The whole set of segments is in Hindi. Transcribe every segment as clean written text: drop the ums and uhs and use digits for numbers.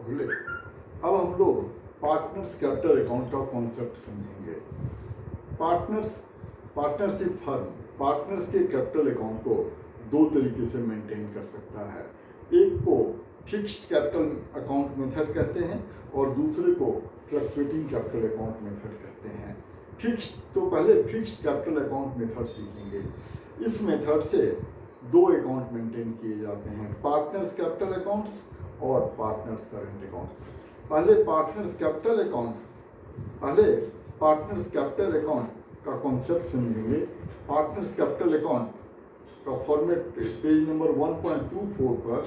बोले। अब हम लोग पार्टनर्स कैपिटल अकाउंट का कॉन्सेप्ट समझेंगे। पार्टनरशिप फर्म पार्टनर्स के कैपिटल अकाउंट को दो तरीके से मेंटेन कर सकता है। एक को फिक्स्ड कैपिटल अकाउंट मेथड कहते हैं और दूसरे को फ्लक्चुएटिंग कैपिटल अकाउंट मेथड कहते हैं। पहले फिक्स्ड कैपिटल अकाउंट मेथड सीखेंगे। इस मेथड से दो अकाउंट मेंटेन किए जाते हैं, पार्टनर्स कैपिटल अकाउंट्स और पार्टनर्स करंट अकाउंट्स। पहले पार्टनर्स कैपिटल अकाउंट का कॉन्सेप्ट समझेंगे। पार्टनर्स कैपिटल अकाउंट का फॉर्मेट पेज नंबर 1.24 पर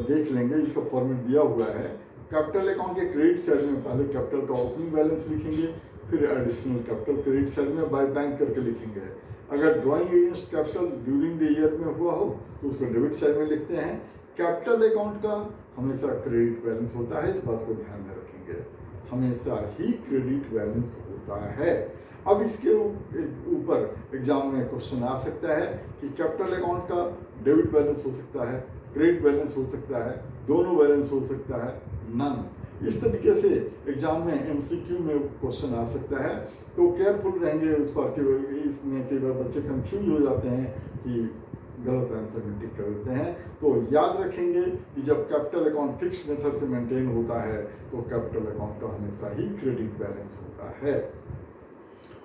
देख लेंगे। इसका फॉर्मेट दिया हुआ है। कैपिटल अकाउंट के क्रेडिट साइड में पहले कैपिटल का ओपनिंग बैलेंस लिखेंगे, फिर एडिशनल कैपिटल क्रेडिट साइड में बाय बैंक करके लिखेंगे। अगर drawing against capital during the year में हुआ हो तो उसको डेबिट साइड में लिखते हैं। कैपिटल अकाउंट का हमेशा क्रेडिट बैलेंस होता है, इस बात को ध्यान में रखेंगे, हमेशा ही क्रेडिट बैलेंस होता है। अब इसके ऊपर एग्जाम में क्वेश्चन आ सकता है कि कैपिटल अकाउंट का डेबिट बैलेंस हो सकता है, क्रेडिट बैलेंस हो सकता है, दोनों बैलेंस हो सकता है, नन। इस तरीके से एग्जाम में एमसीक्यू में क्वेश्चन आ सकता है, तो केयरफुल रहेंगे उस पर कि इसमें कई बार बच्चे कंफ्यूज हो जाते हैं कि गलत आंसर में टिक कर देते हैं। तो याद रखेंगे कि जब कैपिटल अकाउंट फिक्स्ड मेथड से मेंटेन होता है तो कैपिटल अकाउंट का हमेशा ही क्रेडिट बैलेंस होता है।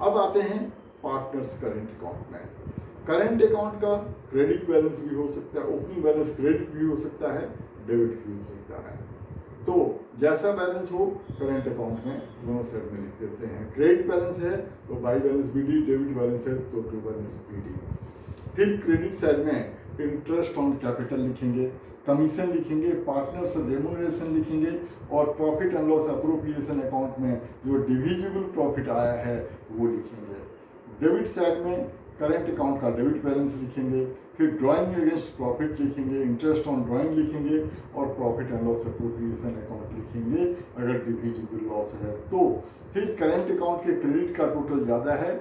अब आते हैं पार्टनर्स करंट अकाउंट में। करंट अकाउंट का क्रेडिट बैलेंस भी हो सकता है, ओपनिंग बैलेंस क्रेडिट भी हो सकता है, डेबिट भी हो सकता है। तो जैसा बैलेंस हो करंट अकाउंट में दोनों साइड में लिख देते हैं। क्रेडिट बैलेंस है तो by balance BD, debit balance है तो टू बैलेंस बीडी। फिर क्रेडिट साइड में इंटरेस्ट ऑन कैपिटल लिखेंगे, कमीशन लिखेंगे, पार्टनर्स रेम्यूनरेशन लिखेंगे और profit and loss appropriation account में जो डिविजिबल प्रॉफिट आया है वो लिखेंगे। डेबिट साइड में करंट अकाउंट का डेबिट बैलेंस लिखेंगे, फिर ड्राइंग अगेंस्ट प्रॉफिट लिखेंगे, इंटरेस्ट ऑन ड्राइंग लिखेंगे और profit and loss appropriation account लिखेंगे अगर डिविजिबल लॉस है तो। फिर करंट अकाउंट के क्रेडिट का टोटल ज़्यादा है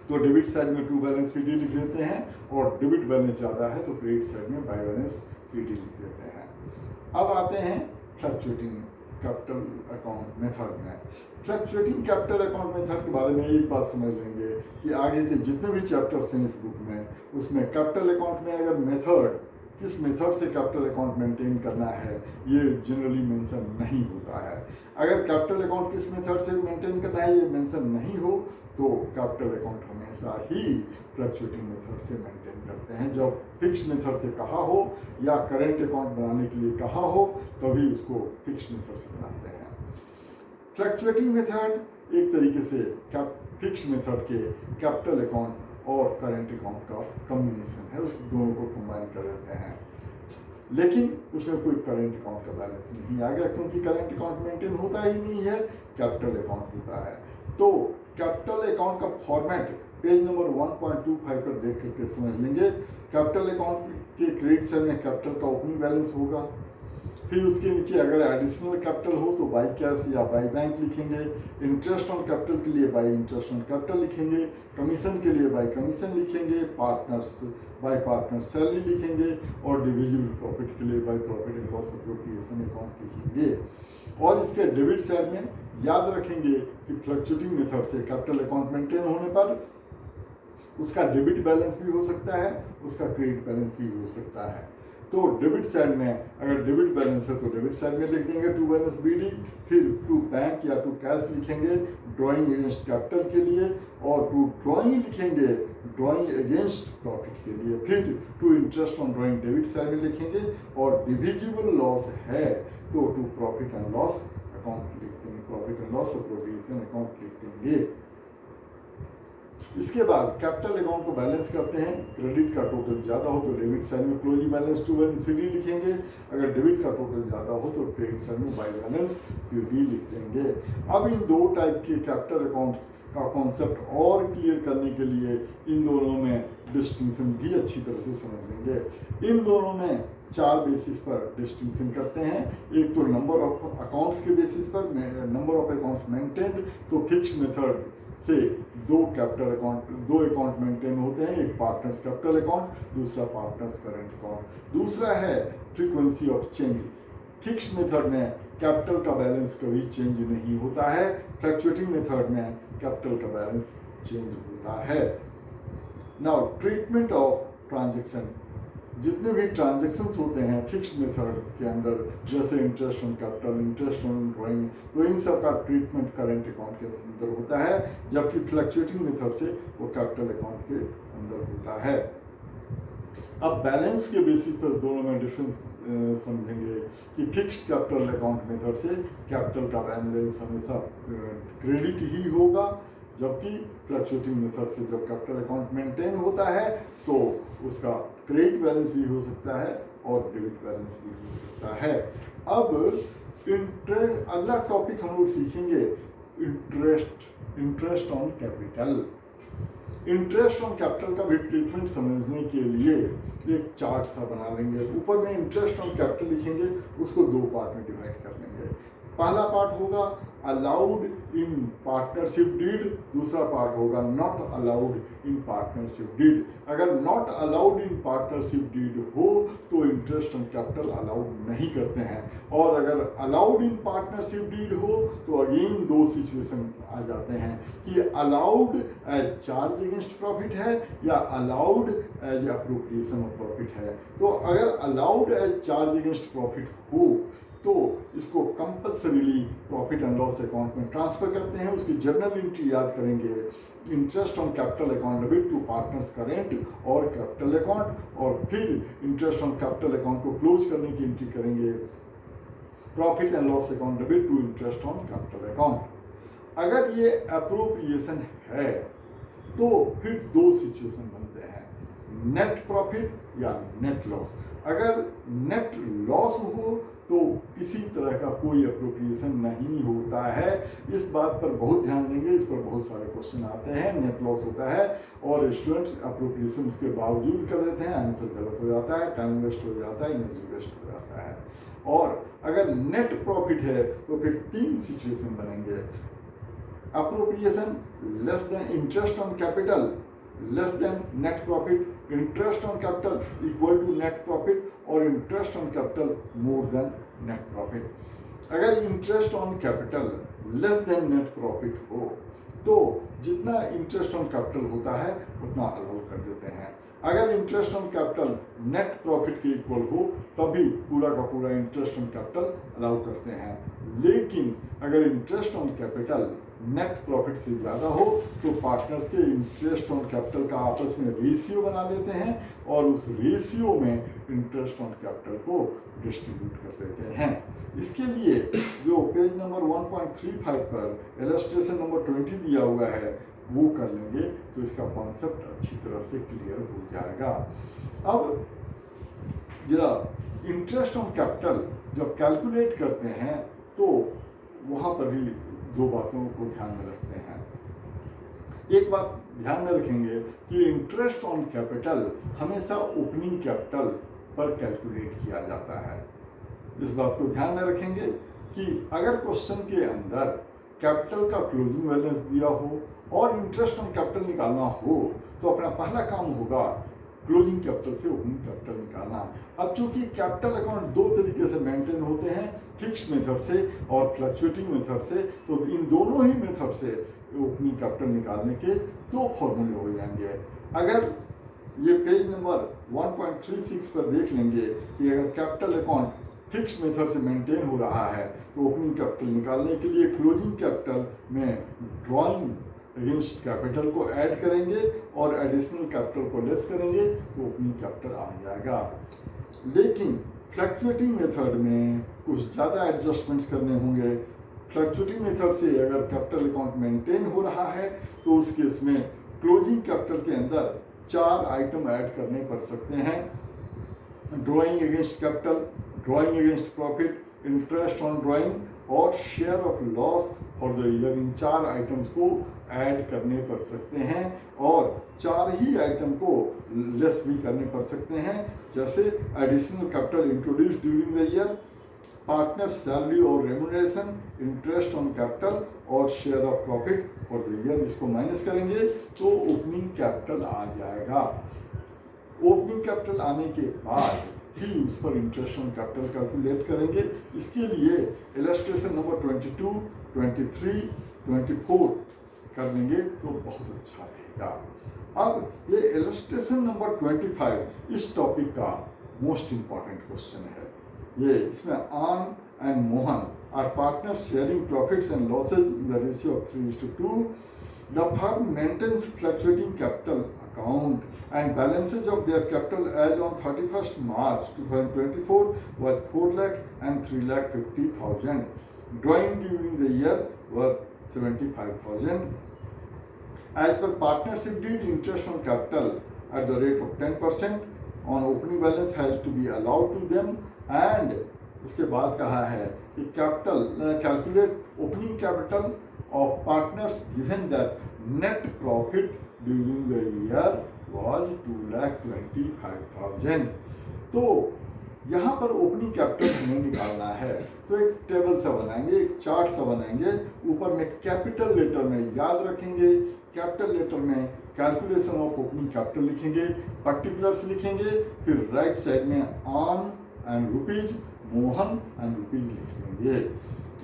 तो डेबिट साइड में टू बैलेंस सीडी लिख देते हैं और डेबिट बैलेंस ज़्यादा है तो क्रेडिट साइड में बाय बैलेंस सीडी लिख देते हैं। अब आते हैं फ्लक्चुएटिंग कैपिटल अकाउंट मेथड में। फ्लक्चुएटिंग कैपिटल अकाउंट मेथड के बारे में एक बात समझ लेंगे कि आगे के जितने भी चैप्टर्स हैं इस बुक में उसमें कैपिटल अकाउंट में अगर मेथड किस मेथड से कैपिटल अकाउंट मेंटेन करना है ये जनरली मेंशन नहीं होता है। अगर कैपिटल अकाउंट किस मेथड से मेंटेन करना है ये मेंशन नहीं हो तो कैपिटल अकाउंट हमेशा ही फ्लक्चुएटिंग मेथड से मेंटेन करते हैं। जब फिक्स मेथड से कहा हो या करेंट अकाउंट बनाने के लिए कहा हो तभी उसको फिक्स मेथड से बनाते हैं। फ्लक्चुएटिंग मेथड एक तरीके से फिक्स मेथड के कैपिटल अकाउंट और करेंट अकाउंट का कॉम्बिनेशन है, उस दोनों को कंबाइन कर देते हैं। लेकिन उसमें कोई करेंट अकाउंट का बैलेंस नहीं आ गया क्योंकि करेंट अकाउंट मेंटेन होता ही नहीं है, कैपिटल अकाउंट होता है। तो कैपिटल अकाउंट का फॉर्मेट पेज नंबर 1.25 पर देख करके समझ लेंगे। कैपिटल अकाउंट के क्रेडिट साइड में कैपिटल का ओपनिंग बैलेंस होगा, फिर उसके नीचे अगर एडिशनल कैपिटल हो तो बाई कैश या बाई बैंक लिखेंगे, इंटरेस्ट ऑन कैपिटल के लिए बाई इंटरेस्ट ऑन कैपिटल लिखेंगे, कमीशन के लिए बाई कमीशन लिखेंगे, बाई पार्टनर सैलरी लिखेंगे और डिविजिबल प्रॉफिट के लिए by profit and loss appropriation account लिखेंगे। और इसके डेबिट साइड में याद रखेंगे कि फ्लक्चुएटिंग मेथड से कैपिटल अकाउंट मेंटेन होने पर उसका डेबिट बैलेंस भी हो सकता है, उसका क्रेडिट बैलेंस भी हो सकता है। तो डेबिट साइड में अगर डेबिट बैलेंस है तो डेबिट साइड में लिख देंगे टू बैलेंस बीडी, फिर टू बैंक या टू कैश लिखेंगे ड्राइंग अगेंस्ट कैपिटल के लिए और टू ड्राइंग लिखेंगे ड्राइंग अगेंस्ट प्रॉफिट के लिए, फिर to interest on drawing debit side में लिखेंगे और डिविजिबल लॉस है तो to profit and loss account लिख देंगे, profit and loss appropriation account लिख देंगे। इसके बाद कैपिटल अकाउंट को बैलेंस करते हैं। क्रेडिट का टोटल ज़्यादा हो तो डेबिट साइड में closing balance to balance CD लिखेंगे, अगर डेबिट का टोटल ज़्यादा हो तो क्रेडिट साइड में बाई बैलेंस सीडी लिख देंगे। अब इन दो टाइप के कैपिटल अकाउंट्स का कॉन्सेप्ट और क्लियर करने के लिए इन दोनों में डिस्टिंक्शन भी अच्छी तरह से समझ लेंगे। इन दोनों में चार बेसिस पर डिस्टिंक्शन करते हैं। एक तो नंबर ऑफ अकाउंट्स के बेसिस पर, नंबर ऑफ अकाउंट्स मेंटेन्ड, तो फिक्स मेथड से दो अकाउंट मेंटेन होते हैं, एक पार्टनर्स कैपिटल अकाउंट, दूसरा पार्टनर्स करंट अकाउंट। दूसरा है frequency of change, fixed method में कैपिटल का बैलेंस कभी चेंज नहीं होता है, फ्लक्चुएटिंग मेथड में कैपिटल का बैलेंस चेंज होता है। नाउ ट्रीटमेंट ऑफ ट्रांजैक्शन, जितने भी ट्रांजैक्शंस होते हैं फिक्स्ड मेथड के अंदर, जैसे interest on capital, interest on drawing, तो इन सब का ट्रीटमेंट करेंट अकाउंट के अंदर होता है, जबकि फ्लक्चुएटिंग मेथड से वो कैपिटल अकाउंट के अंदर होता है। अब बैलेंस के बेसिस पर दोनों में डिफरेंस समझेंगे कि फिक्स्ड कैपिटल अकाउंट मेथड से कैपिटल का बैलेंस हमेशा क्रेडिट ही होगा, जबकि फ्लक्चुएटिंग मेथड से जब कैपिटल अकाउंट मेंटेन होता है तो उसका क्रेडिट बैलेंस भी हो सकता है और डेबिट बैलेंस भी हो सकता है। अब अगला टॉपिक हम लोग सीखेंगे interest on capital. Interest on capital का भी ट्रीटमेंट समझने के लिए एक चार्ट सा बना लेंगे। ऊपर में इंटरेस्ट ऑन कैपिटल लिखेंगे, उसको दो पार्ट में डिवाइड कर लेंगे। पहला पार्ट होगा अलाउड इन पार्टनरशिप डीड, दूसरा पार्ट होगा not allowed in partnership deed. अगर not allowed in partnership deed हो तो इंटरेस्ट ऑन कैपिटल अलाउड नहीं करते हैं, और अगर अलाउड इन पार्टनरशिप डीड हो तो अगेन दो सिचुएशन आ जाते हैं कि allowed as charge against profit है या allowed as appropriation of profit है। तो अगर allowed as charge against profit हो तो इसको compulsorily profit and loss account में ट्रांसफर करते हैं। उसकी जर्नल एंट्री याद करेंगे, interest on capital account debit to partners current और कैपिटल अकाउंट, और फिर इंटरेस्ट ऑन कैपिटल अकाउंट को क्लोज करने की एंट्री करेंगे profit and loss account debit to interest on capital account. अगर ये अप्रोप्रिएशन है तो फिर दो सिचुएशन बनते हैं, नेट प्रॉफिट या नेट लॉस। अगर नेट लॉस हो तो किसी तरह का कोई अप्रोप्रिएशन नहीं होता है। इस बात पर बहुत ध्यान देंगे, इस पर बहुत सारे क्वेश्चन आते हैं। नेट लॉस होता है और स्टूडेंट अप्रोप्रिएशन उसके बावजूद कर देते हैं, आंसर गलत हो जाता है, टाइम वेस्ट हो जाता है, एनर्जी वेस्ट हो जाता है। और अगर नेट प्रॉफिट है तो फिर तीन सिचुएशन बनेंगे, appropriation less than interest on capital less than net profit, interest on capital equal to net profit, और interest on capital more than net profit. अगर interest on capital less than net profit हो तो जितना इंटरेस्ट ऑन कैपिटल होता है उतना अलाउ कर देते हैं। अगर interest on capital net profit के इक्वल हो तभी पूरा का पूरा इंटरेस्ट ऑन कैपिटल अलाउ करते हैं। लेकिन अगर interest on capital net profit से ज़्यादा हो तो पार्टनर्स के इंटरेस्ट ऑन कैपिटल का आपस में रेशियो बना लेते हैं और उस रेशियो में इंटरेस्ट ऑन कैपिटल को डिस्ट्रीब्यूट कर देते हैं। इसके लिए जो पेज नंबर 1.35 पर इलस्ट्रेशन नंबर 20 दिया हुआ है वो कर लेंगे तो इसका कॉन्सेप्ट अच्छी तरह से क्लियर हो जाएगा। अब जरा इंटरेस्ट ऑन कैपिटल जब कैलकुलेट करते हैं तो वहाँ पर भी दो बातों को ध्यान में रखते हैं। एक बात ध्यान में रखेंगे कि इंटरेस्ट ऑन कैपिटल हमेशा ओपनिंग कैपिटल पर कैलकुलेट किया जाता है। इस बात को ध्यान में रखेंगे कि अगर क्वेश्चन के अंदर कैपिटल का क्लोजिंग बैलेंस दिया हो और इंटरेस्ट ऑन कैपिटल निकालना हो तो अपना पहला काम होगा क्लोजिंग कैपिटल से ओपनिंग कैपिटल निकालना। अब चूंकि कैपिटल अकाउंट दो तरीके से मेंटेन होते हैं, फिक्स्ड मेथड से और फ्लक्चुएटिंग मेथड से, तो इन दोनों ही मेथड से ओपनिंग कैपिटल निकालने के दो फॉर्मूले हो जाएंगे। अगर ये पेज नंबर 1.36 पर देख लेंगे कि अगर कैपिटल अकाउंट फिक्स्ड मेथड से मेंटेन हो रहा है तो ओपनिंग कैपिटल निकालने के लिए क्लोजिंग कैपिटल में ड्रॉइंग अगेंस्ट कैपिटल को ऐड करेंगे और एडिशनल कैपिटल को लेस करेंगे तो ओपनिंग कैपिटल आ जाएगा। लेकिन फ्लक्चुएटिंग मेथड में कुछ ज़्यादा एडजस्टमेंट्स करने होंगे। फ्लक्चुएटिंग मेथड से अगर कैपिटल अकाउंट मेंटेन हो रहा है तो उस केस में क्लोजिंग कैपिटल के अंदर 4 आइटम ऐड करने पड़ सकते हैं, drawing against capital, drawing against profit, interest on drawing और share of loss for the year. इन 4 आइटम्स को ऐड करने पड़ सकते हैं और 4 ही आइटम को लेस भी करने पड़ सकते हैं, जैसे additional capital introduce during the year, partner salary और रेम्यूनरेशन, इंटरेस्ट ऑन कैपिटल और share of profit for the year. इसको माइनस करेंगे तो ओपनिंग कैपिटल आ जाएगा। ओपनिंग कैपिटल आने के बाद ही उस पर इंटरेस्ट ऑन कैपिटल कैलकुलेट करेंगे। इसके लिए इलस्ट्रेशन नंबर 22, 23, 24 कर लेंगे तो बहुत अच्छा रहेगा। अब ये इलस्ट्रेशन नंबर 25 इस टॉपिक का मोस्ट इंपॉर्टेंट क्वेश्चन है। ये इसमें आन and Mohan are partners sharing profits and losses in the ratio of 3:2। The firm maintains fluctuating capital account and balances of their capital as on 31st March 2024 was 4 lakh and 3,50,000. Drawing during the year were 75,000. As per partnership deed, interest on capital at the rate of 10% on opening balance has to be allowed to them, and उसके बाद कहा है कि capital calculate opening capital of partners given that net profit during the year was 2,25,000. तो यहाँ पर ओपनिंग कैपिटल हमें निकालना है, तो एक टेबल सा बनाएंगे, एक चार्ट सा बनाएंगे। ऊपर में कैपिटल लेटर में याद रखेंगे, कैपिटल लेटर में कैलकुलेशन ऑफ ओपनिंग कैपिटल लिखेंगे, पर्टिकुलर्स लिखेंगे, फिर राइट साइड में on and rupees, Mohan and rupees लिख लेंगे।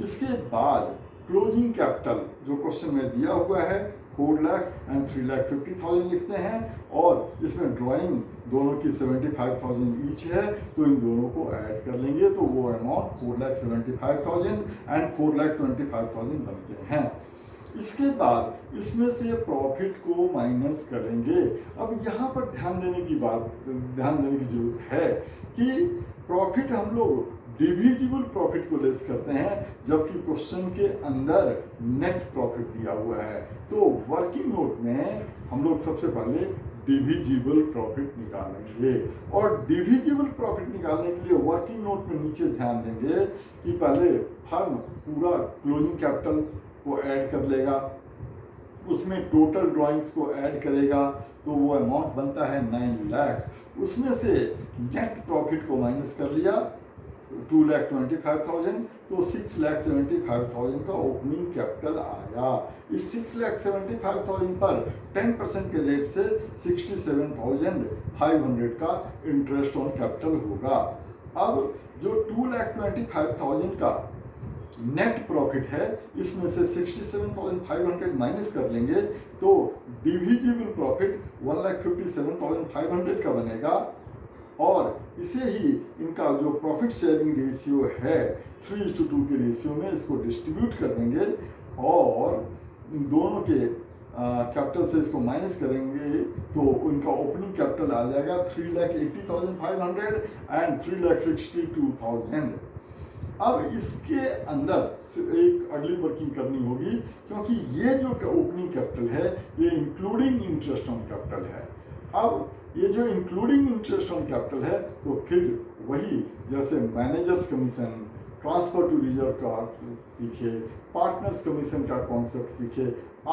इसके बाद क्लोजिंग कैपिटल जो क्वेश्चन में दिया हुआ है 4 लाख एंड 3,50,000 लिखते हैं, और इसमें ड्राइंग दोनों की 75,000 ईच है, तो इन दोनों को ऐड कर लेंगे तो वो अमाउंट 4,75,000 एंड 4,25,000 बनते हैं। इसके बाद इसमें से प्रॉफिट को माइनस करेंगे। अब यहाँ पर ध्यान देने की जरूरत है कि प्रॉफिट हम लोग डिविजिबल प्रॉफिट को लेस करते हैं, जबकि क्वेश्चन के अंदर नेट प्रॉफिट दिया हुआ है। तो वर्किंग नोट में हम लोग सबसे पहले डिविजिबल प्रॉफिट निकालेंगे, और डिविजिबल प्रॉफिट निकालने के लिए वर्किंग नोट में नीचे ध्यान देंगे कि पहले फर्म पूरा क्लोजिंग कैपिटल को ऐड कर लेगा, उसमें टोटल ड्राइंग्स को ऐड करेगा, तो वो अमाउंट बनता है 9 लाख। उसमें से नेट प्रॉफिट को माइनस कर लिया 2,25,000, तो 6,75,000 का ओपनिंग कैपिटल आया। इस 6,75,000 पर 10% के रेट से 67,500 का इंटरेस्ट ऑन कैपिटल होगा। अब जो 2,25,000 का नेट प्रॉफिट है, इसमें से 67,500 माइनस कर लेंगे तो डिविजिबल प्रॉफिट 1,57,500 का बनेगा, और इसे ही इनका जो प्रॉफिट शेयरिंग रेशियो है 3:2 के रेशियो में इसको डिस्ट्रीब्यूट कर देंगे, और इन दोनों के कैपिटल से इसको माइनस करेंगे तो उनका ओपनिंग कैपिटल आ जाएगा 3,80,500 एंड 3,62,000। अब इसके अंदर एक अगली वर्किंग करनी होगी, क्योंकि ये जो ओपनिंग कैपिटल है ये इंक्लूडिंग इंटरेस्ट ऑन कैपिटल है। अब ये जो इंक्लूडिंग इंटरेस्ट ऑन कैपिटल है, तो फिर वही जैसे managers commission, transfer to reserve का सीखे, पार्टनर्स कमीशन का कॉन्सेप्ट सीखे,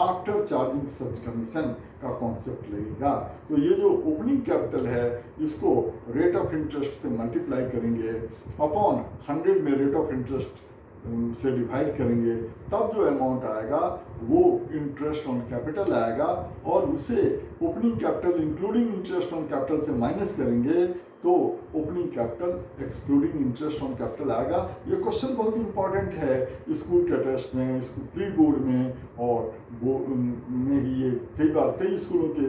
आफ्टर चार्जिंग सच कमीशन का कॉन्सेप्ट लगेगा। तो ये जो ओपनिंग कैपिटल है इसको रेट ऑफ इंटरेस्ट से मल्टीप्लाई करेंगे, अपॉन 100 में रेट ऑफ इंटरेस्ट से डिवाइड करेंगे, तब जो अमाउंट आएगा वो इंटरेस्ट ऑन कैपिटल आएगा, और उसे opening capital including interest on capital से माइनस करेंगे तो opening capital excluding interest on capital आएगा। ये क्वेश्चन बहुत इंपॉर्टेंट है स्कूल के टेस्ट में, प्री बोर्ड में, और बोर्ड में ये कई स्कूलों के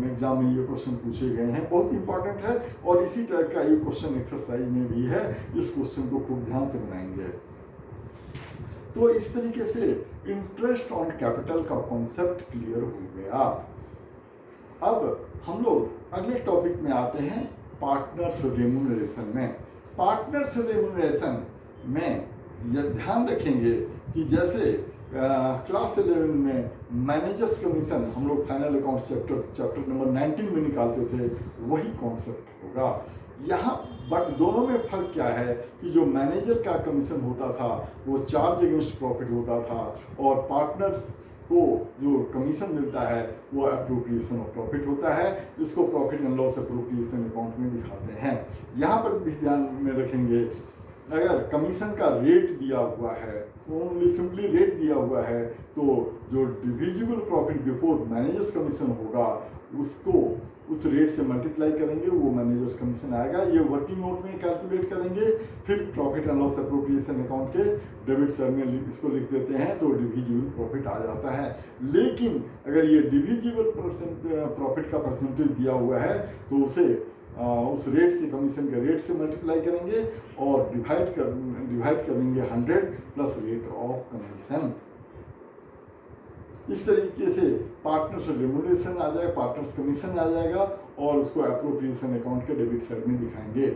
एग्जाम में ये क्वेश्चन पूछे गए हैं, बहुत इंपॉर्टेंट है। और इसी टाइप का ये क्वेश्चन एक्सरसाइज में भी है, इस क्वेश्चन को खूब ध्यान से बनाएंगे। तो इस तरीके से इंटरेस्ट ऑन कैपिटल का कॉन्सेप्ट क्लियर हो गया। अब हम लोग अगले टॉपिक में आते हैं पार्टनर्स रेम्यूनरेशन में। पार्टनर्स रेम्यूनरेशन में यह ध्यान रखेंगे कि जैसे क्लास 11 में मैनेजर्स कमीशन हम लोग फाइनल अकाउंट चैप्टर नंबर 19 में निकालते थे, वही कॉन्सेप्ट होगा यहाँ। बट दोनों में फर्क क्या है कि जो मैनेजर का कमीशन होता था वो चार्ज अगेंस्ट प्रॉफिट होता था, और पार्टनर्स को जो कमीशन मिलता है वो अप्रोप्रिएशन ऑफ प्रॉफिट होता है, जिसको profit and loss appropriation account में दिखाते हैं। यहाँ पर भी ध्यान में रखेंगे, अगर कमीशन का रेट दिया हुआ है, ओनली सिंपली रेट दिया हुआ है, तो जो divisible profit before managers commission होगा उसको उस रेट से मल्टीप्लाई करेंगे, वो मैनेजर्स कमीशन आएगा। ये वर्किंग नोट में कैलकुलेट करेंगे, फिर profit and loss appropriation account के डेबिट साइड में इसको लिख देते हैं तो डिविजिबल प्रॉफिट आ जाता है। लेकिन अगर ये डिविजिबल प्रॉफिट का परसेंटेज दिया हुआ है तो उसे उस रेट से, कमीशन के रेट से मल्टीप्लाई करेंगे और डिवाइड करेंगे 100 प्लस रेट ऑफ कमीशन। इस तरीके से पार्टनर्स रेम्युनरेशन आ जाएगा, पार्टनर्स कमीशन आ जाएगा और उसको एप्रोप्रिएशन अकाउंट के डेबिट साइड में दिखाएंगे।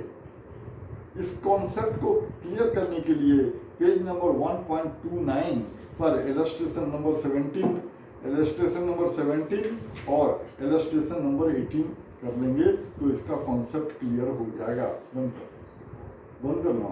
इस कॉन्सेप्ट को क्लियर करने के लिए पेज नंबर 1.29 पर इलस्ट्रेशन नंबर 17 और इलस्ट्रेशन नंबर 18 कर लेंगे तो इसका कॉन्सेप्ट क्लियर हो जाएगा। बंद करना।